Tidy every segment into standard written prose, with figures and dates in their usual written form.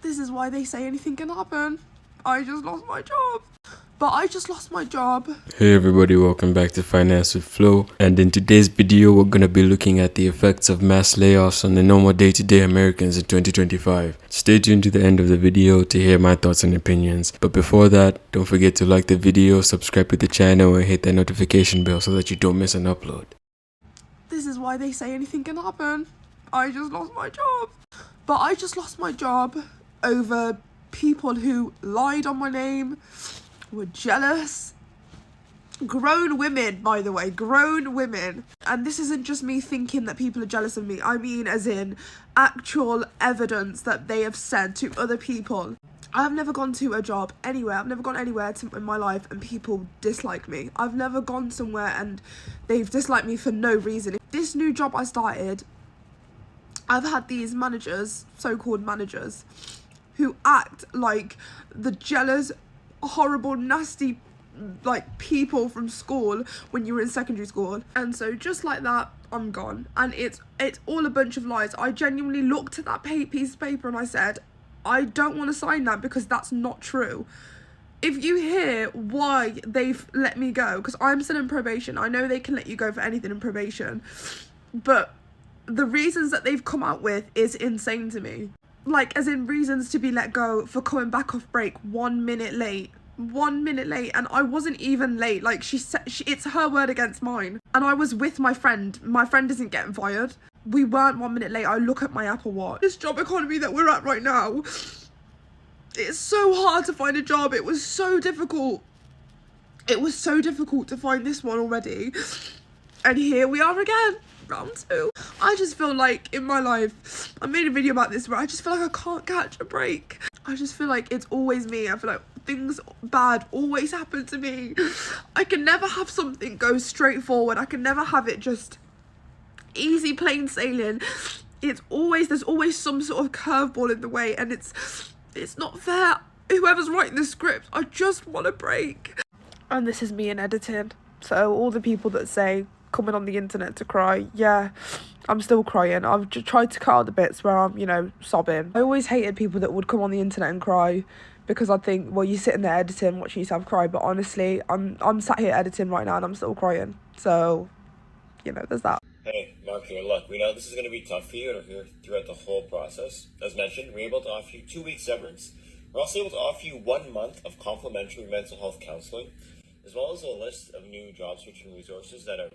This is why they say anything can happen. I just lost my job. But I just lost my job. Hey everybody, welcome back to Finance with Flo, and in today's video we're going to be looking at the effects of mass layoffs on the normal day-to-day Americans in 2025. Stay tuned to the end of the video to hear my thoughts and opinions. But before that, don't forget to like the video, subscribe to the channel and hit that notification bell so that you don't miss an upload. This is why they say anything can happen. I just lost my job. But I just lost my job over people who lied on my name, were jealous. Grown women, by the way, grown women. And this isn't just me thinking that people are jealous of me. I mean as in actual evidence that they have said to other people. I've never gone to a job anywhere. I've never gone anywhere in my life and people dislike me. I've never gone somewhere and they've disliked me for no reason. This new job I started, I've had these managers, so-called managers, who act like the jealous, horrible, nasty, like, people from school when you were in secondary school. And so just like that, I'm gone. And it's all a bunch of lies. I genuinely looked at that piece of paper and I said, I don't want to sign that because that's not true. If you hear why they've let me go, because I'm still in probation, I know they can let you go for anything in probation, but the reasons that they've come out with is insane to me. Like, as in reasons to be let go for coming back off break 1 minute late. 1 minute late, and I wasn't even late. Like, she said, it's her word against mine. And I was with my friend. My friend isn't getting fired. We weren't 1 minute late. I look at my Apple Watch. This job economy that we're at right now, it's so hard to find a job. It was so difficult. It was so difficult to find this one already. And here we are again. Round 2. I just feel like in my life, I made a video about this where I just feel like I can't catch a break. I just feel like it's always me. I feel like things bad always happen to me. I can never have something go straight forward. I can never have it just easy plain sailing. There's always some sort of curveball in the way, and it's not fair. Whoever's writing the script, I just want a break. And this is me in editing. So all the people that say coming on the internet to cry, yeah, I'm still crying. I've just tried to cut out the bits where I'm, you know, sobbing. I always hated people that would come on the internet and cry, because I think, well, you're sitting there editing, watching yourself cry, but honestly, I'm sat here editing right now and I'm still crying. So, you know, there's that. Hey, Mark here. Look, we know this is going to be tough for you throughout the whole process. As mentioned, we're able to offer you 2 weeks severance. We're also able to offer you 1 month of complimentary mental health counseling, as well as a list of new job searching resources that are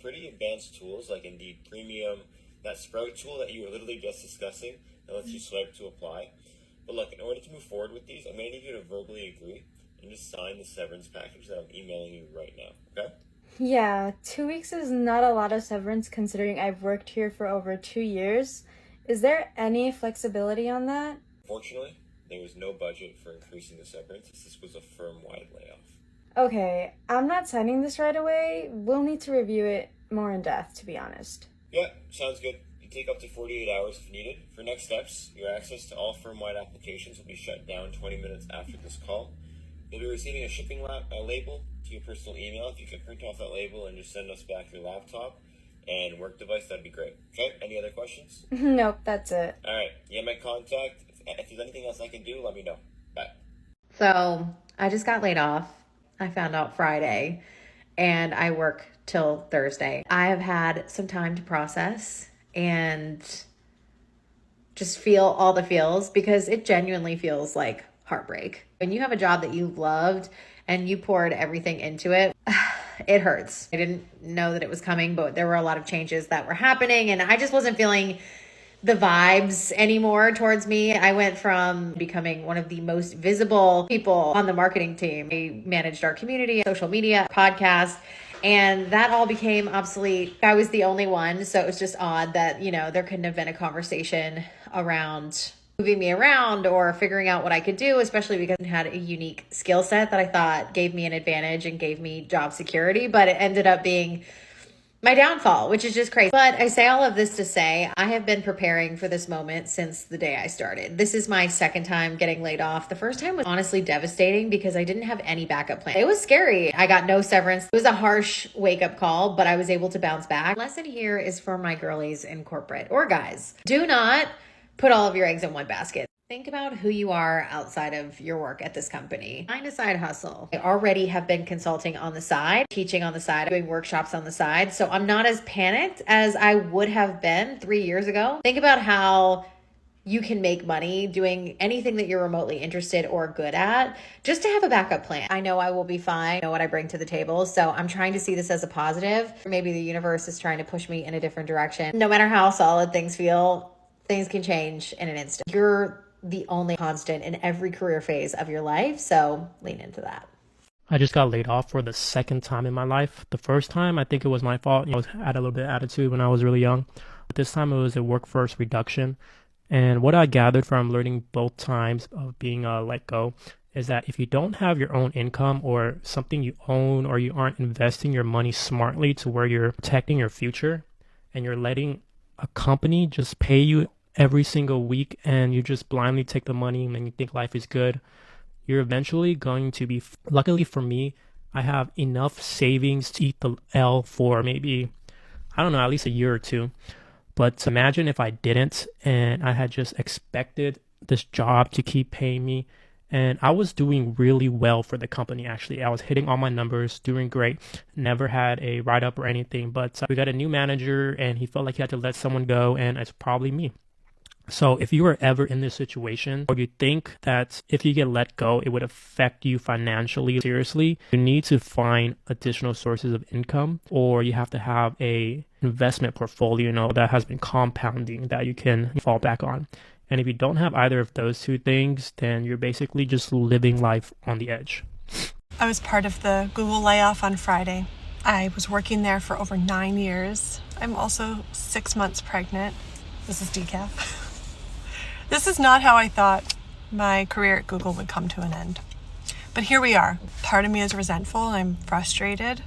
pretty advanced tools like Indeed Premium, that Sprout tool that you were literally just discussing that lets you swipe to apply. But look, in order to move forward with these, I'm going to need you to verbally agree and just sign the severance package that I'm emailing you right now, okay? Yeah, 2 weeks is not a lot of severance considering I've worked here for over 2 years. Is there any flexibility on that? Fortunately, there was no budget for increasing the severance. This was a firm-wide layoff. Okay, I'm not signing this right away. We'll need to review it more in depth, to be honest. Yeah, sounds good. You take up to 48 hours if needed. For next steps, your access to all firm-wide applications will be shut down 20 minutes after this call. You'll be receiving a shipping label to your personal email. If you could print off that label and just send us back your laptop and work device, that'd be great. Okay, any other questions? Nope, that's it. All right, you have my contact. If there's anything else I can do, let me know. Bye. So I just got laid off. I found out Friday and I work till Thursday. I have had some time to process and just feel all the feels, because it genuinely feels like heartbreak. When you have a job that you loved and you poured everything into it, it hurts. I didn't know that it was coming, but there were a lot of changes that were happening and I just wasn't feeling the vibes anymore towards me. I went from becoming one of the most visible people on the marketing team. I managed our community, social media, podcast, and that all became obsolete. I was the only one, so it was just odd that, you know, there couldn't have been a conversation around moving me around or figuring out what I could do, especially because I had a unique skill set that I thought gave me an advantage and gave me job security, but it ended up being my downfall, which is just crazy. But I say all of this to say, I have been preparing for this moment since the day I started. This is my second time getting laid off. The first time was honestly devastating because I didn't have any backup plan. It was scary. I got no severance. It was a harsh wake-up call, but I was able to bounce back. Lesson here is for my girlies in corporate, or guys. Do not put all of your eggs in one basket. Think about who you are outside of your work at this company. Find a side hustle. I already have been consulting on the side, teaching on the side, doing workshops on the side. So I'm not as panicked as I would have been 3 years ago. Think about how you can make money doing anything that you're remotely interested or good at, just to have a backup plan. I know I will be fine. I know what I bring to the table. So I'm trying to see this as a positive. Maybe the universe is trying to push me in a different direction. No matter how solid things feel, things can change in an instant. You're the only constant in every career phase of your life. So lean into that. I just got laid off for the second time in my life. The first time, I think it was my fault. I had a little bit of attitude when I was really young. But this time it was a workforce reduction. And what I gathered from learning both times of being let go is that if you don't have your own income or something you own, or you aren't investing your money smartly to where you're protecting your future, and you're letting a company just pay you every single week and you just blindly take the money and you think life is good, you're eventually going to be, luckily for me, I have enough savings to eat the L for maybe, I don't know, at least a year or two. But imagine if I didn't and I had just expected this job to keep paying me. And I was doing really well for the company, actually. I was hitting all my numbers, doing great, never had a write-up or anything. But we got a new manager and he felt like he had to let someone go, and it's probably me. So if you are ever in this situation, or you think that if you get let go, it would affect you financially seriously, you need to find additional sources of income, or you have to have a investment portfolio, that has been compounding that you can fall back on. And if you don't have either of those two things, then you're basically just living life on the edge. I was part of the Google layoff on Friday. I was working there for over 9 years. I'm also 6 months pregnant. This is decaf. This is not how I thought my career at Google would come to an end. But here we are. Part of me is resentful, I'm frustrated,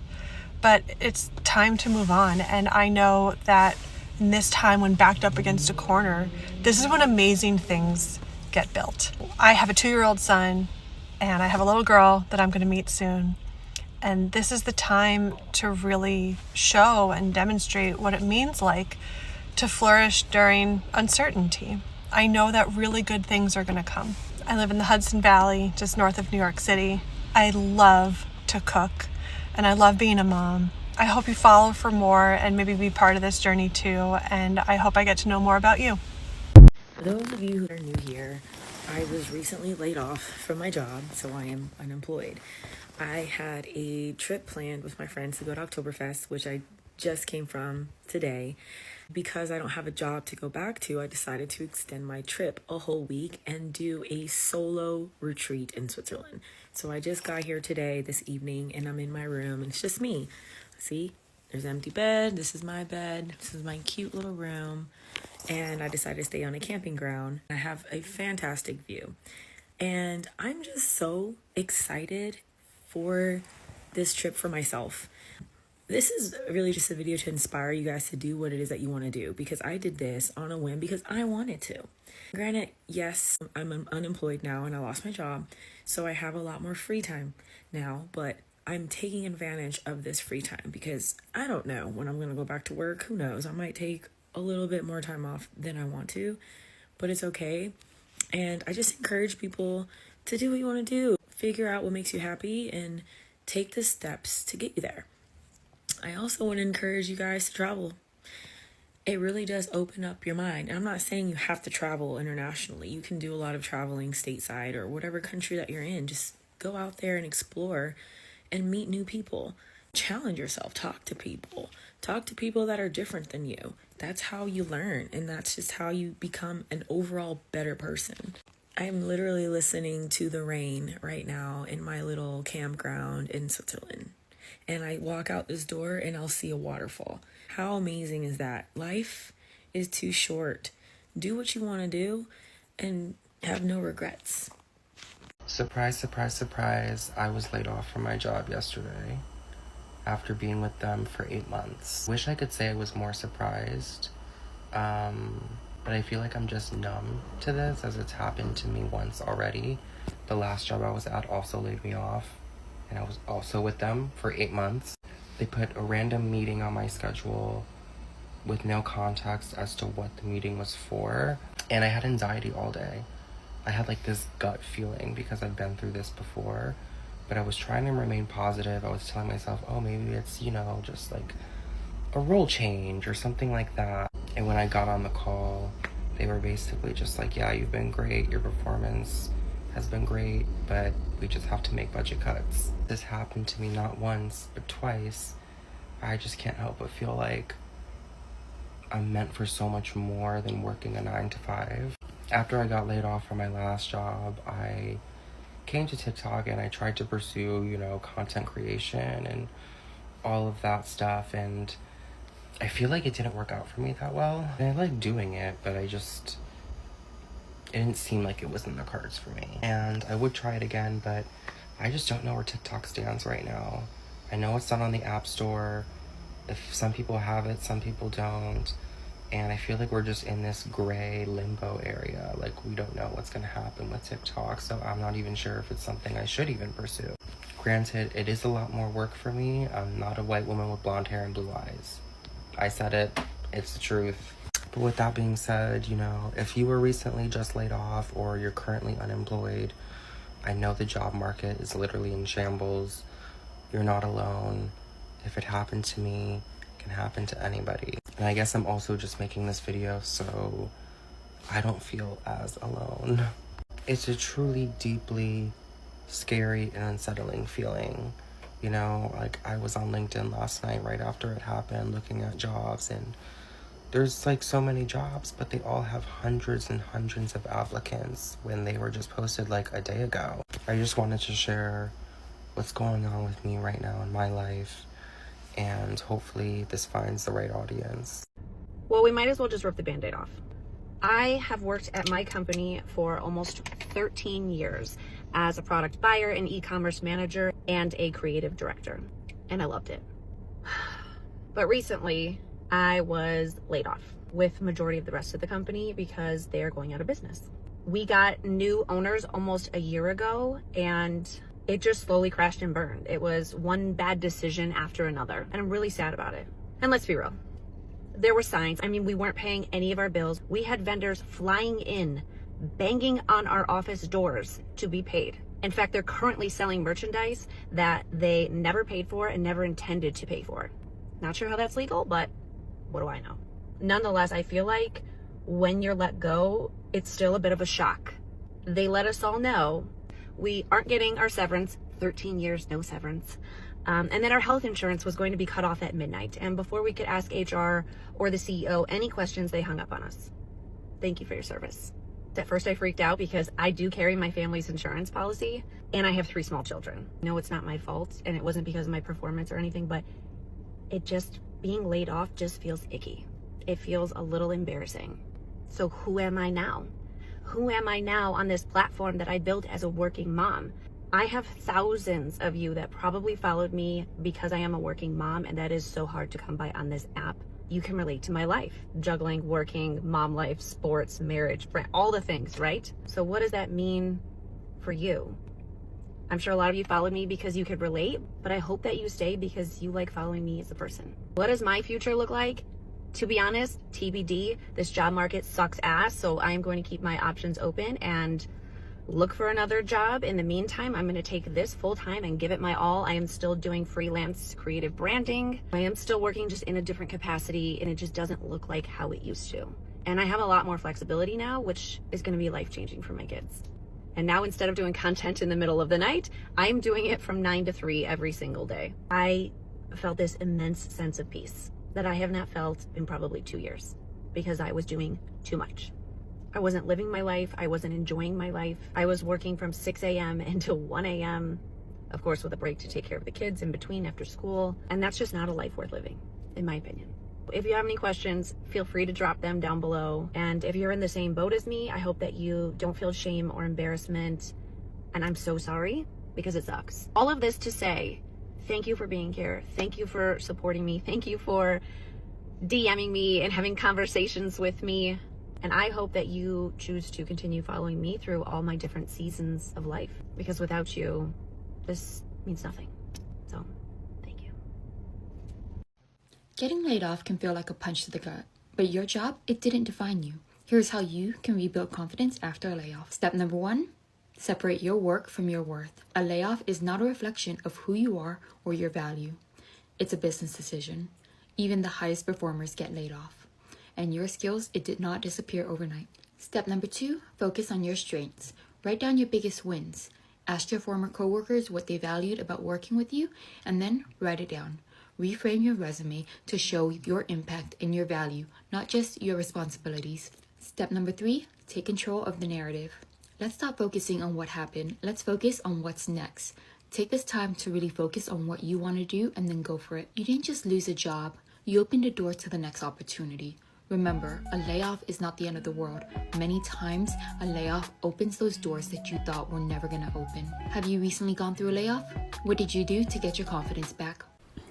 but it's time to move on. And I know that in this time, when backed up against a corner, this is when amazing things get built. I have a 2-year-old son and I have a little girl that I'm going to meet soon. And this is the time to really show and demonstrate what it means like to flourish during uncertainty. I know that really good things are going to come. I live in the Hudson Valley, just north of New York City. I love to cook and I love being a mom. I hope you follow for more and maybe be part of this journey too. And I hope I get to know more about you. For those of you who are new here, I was recently laid off from my job, so I am unemployed. I had a trip planned with my friends to go to Oktoberfest, which I just came from today. Because I don't have a job to go back to, I decided to extend my trip a whole week and do a solo retreat in Switzerland. So I just got here today, this evening, and I'm in my room, and it's just me. See, there's an empty bed. This is my bed. This is my cute little room. And I decided to stay on a camping ground. I have a fantastic view. And I'm just so excited for this trip for myself. This is really just a video to inspire you guys to do what it is that you want to do, because I did this on a whim because I wanted to. Granted, yes, I'm unemployed now and I lost my job, so I have a lot more free time now, but I'm taking advantage of this free time because I don't know when I'm going to go back to work. Who knows? I might take a little bit more time off than I want to, but it's okay. And I just encourage people to do what you want to do. Figure out what makes you happy and take the steps to get you there. I also want to encourage you guys to travel. It really does open up your mind. And I'm not saying you have to travel internationally. You can do a lot of traveling stateside or whatever country that you're in. Just go out there and explore and meet new people. Challenge yourself. Talk to people. Talk to people that are different than you. That's how you learn, and that's just how you become an overall better person. I'm literally listening to the rain right now in my little campground in Switzerland. And I walk out this door and I'll see a waterfall. How amazing is that? Life is too short. Do what you want to do and have no regrets. Surprise, surprise, surprise. I was laid off from my job yesterday after being with them for 8 months. Wish I could say I was more surprised, but I feel like I'm just numb to this as it's happened to me once already. The last job I was at also laid me off, and I was also with them for 8 months. They put a random meeting on my schedule with no context as to what the meeting was for, and I had anxiety all day. I had like this gut feeling because I've been through this before, but I was trying to remain positive. I was telling myself, oh, maybe it's, you know, just like a role change or something like that. And when I got on the call, they were basically just like, yeah, you've been great, your performance has been great, but we just have to make budget cuts. This happened to me not once, but twice. I just can't help but feel like I'm meant for so much more than working a 9 to 5. After I got laid off from my last job, I came to TikTok and I tried to pursue, you know, content creation and all of that stuff, and I feel like it didn't work out for me that well. And I like doing it, but it didn't seem like it was in the cards for me. And I would try it again, but I just don't know where TikTok stands right now. I know it's not on the App Store. If some people have it, some people don't. And I feel like we're just in this gray limbo area. Like, we don't know what's gonna happen with TikTok, so I'm not even sure if it's something I should even pursue. Granted, it is a lot more work for me. I'm not a white woman with blonde hair and blue eyes. I said it, it's the truth. But with that being said, you know, if you were recently just laid off or you're currently unemployed, I know the job market is literally in shambles. You're not alone. If it happened to me, it can happen to anybody. And I guess I'm also just making this video so I don't feel as alone. It's a truly deeply scary and unsettling feeling. You know, like, I was on LinkedIn last night right after it happened looking at jobs, and there's like so many jobs, but they all have hundreds and hundreds of applicants when they were just posted like a day ago. I just wanted to share what's going on with me right now in my life, and hopefully this finds the right audience. Well, we might as well just rip the Band-Aid off. I have worked at my company for almost 13 years as a product buyer, an e-commerce manager, and a creative director, and I loved it. But recently, I was laid off with majority of the rest of the company because they're going out of business. We got new owners almost a year ago, and it just slowly crashed and burned. It was one bad decision after another, and I'm really sad about it. And let's be real, there were signs. I mean, we weren't paying any of our bills. We had vendors flying in, banging on our office doors to be paid. In fact, they're currently selling merchandise that they never paid for and never intended to pay for. Not sure how that's legal, but what do I know? Nonetheless, I feel like when you're let go, it's still a bit of a shock. They let us all know we aren't getting our severance, 13 years, no severance. And then our health insurance was going to be cut off at midnight. And before we could ask HR or the CEO any questions, they hung up on us. Thank you for your service. At first I freaked out because I do carry my family's insurance policy, and I have 3 small children. No, it's not my fault, and it wasn't because of my performance or anything, but being laid off just feels icky. It feels a little embarrassing. So who am I now? Who am I now on this platform that I built as a working mom? I have thousands of you that probably followed me because I am a working mom, and that is so hard to come by on this app. You can relate to my life, juggling, working, mom life, sports, marriage, all the things, right? So what does that mean for you? I'm sure a lot of you followed me because you could relate, but I hope that you stay because you like following me as a person. What does my future look like? To be honest, TBD. This job market sucks ass, so I am going to keep my options open and look for another job. In the meantime, I'm going to take this full time and give it my all. I am still doing freelance creative branding. I am still working just in a different capacity, and it just doesn't look like how it used to. And I have a lot more flexibility now, which is going to be life-changing for my kids. And now, instead of doing content in the middle of the night, I'm doing it from 9 to 3 every single day. I felt this immense sense of peace that I have not felt in probably 2 years because I was doing too much. I wasn't living my life. I wasn't enjoying my life. I was working from 6 a.m. until 1 a.m., of course, with a break to take care of the kids in between after school. And that's just not a life worth living, in my opinion. If you have any questions, feel free to drop them down below. And if you're in the same boat as me, I hope that you don't feel shame or embarrassment. And I'm so sorry because it sucks. All of this to say, thank you for being here. Thank you for supporting me. Thank you for DMing me and having conversations with me. And I hope that you choose to continue following me through all my different seasons of life, because without you, this means nothing. So, thank you. Getting laid off can feel like a punch to the gut, but your job, it didn't define you. Here's how you can rebuild confidence after a layoff. Step number 1, separate your work from your worth. A layoff is not a reflection of who you are or your value. It's a business decision. Even the highest performers get laid off. And your skills, it did not disappear overnight. Step number 2, focus on your strengths. Write down your biggest wins. Ask your former coworkers what they valued about working with you, and then write it down. Reframe your resume to show your impact and your value, not just your responsibilities. Step number 3, take control of the narrative. Let's stop focusing on what happened. Let's focus on what's next. Take this time to really focus on what you want to do and then go for it. You didn't just lose a job, you opened the door to the next opportunity. Remember, a layoff is not the end of the world. Many times, a layoff opens those doors that you thought were never gonna open. Have you recently gone through a layoff? What did you do to get your confidence back?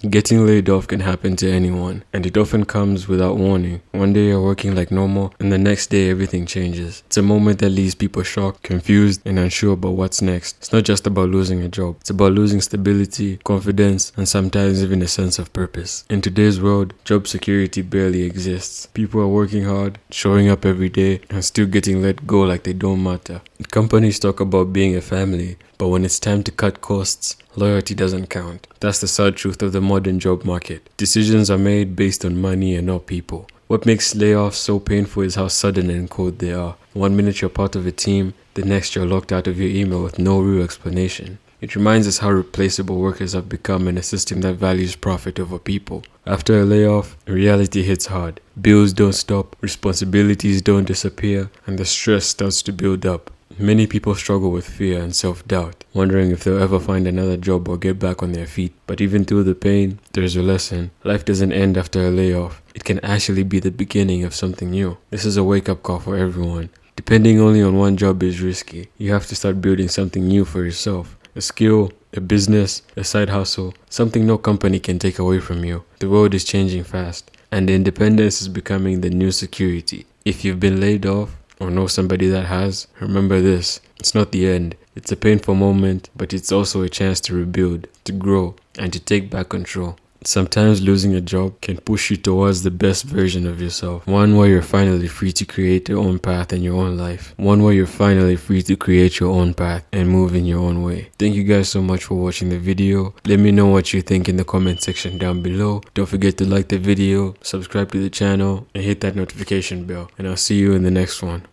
Getting laid off can happen to anyone, and it often comes without warning. One day you're working like normal, and the next day everything changes. It's a moment that leaves people shocked, confused, and unsure about what's next. It's not just about losing a job. It's about losing stability, confidence, and sometimes even a sense of purpose. In today's world, job security barely exists. People are working hard, showing up every day, and still getting let go like they don't matter. Companies talk about being a family, but when it's time to cut costs, loyalty doesn't count. That's the sad truth of the modern job market. Decisions are made based on money and not people. What makes layoffs so painful is how sudden and cold they are. One minute you're part of a team, the next you're locked out of your email with no real explanation. It reminds us how replaceable workers have become in a system that values profit over people. After a layoff, reality hits hard. Bills don't stop, responsibilities don't disappear, and the stress starts to build up. Many people struggle with fear and self-doubt, wondering if they'll ever find another job or get back on their feet. But even through the pain, there's a lesson. Life doesn't end after a layoff. It can actually be the beginning of something new. This is a wake-up call for everyone. Depending only on one job is risky. You have to start building something new for yourself. A skill, a business, a side hustle, something no company can take away from you. The world is changing fast, and independence is becoming the new security. If you've been laid off, or know somebody that has, remember this: it's not the end. It's a painful moment, but it's also a chance to rebuild, to grow, and to take back control. Sometimes losing a job can push you towards the best version of yourself. One where you're finally free to create your own path in your own life. One where you're finally free to create your own path and move in your own way. Thank you guys so much for watching the video. Let me know what you think in the comment section down below. Don't forget to like the video, subscribe to the channel, and hit that notification bell. And I'll see you in the next one.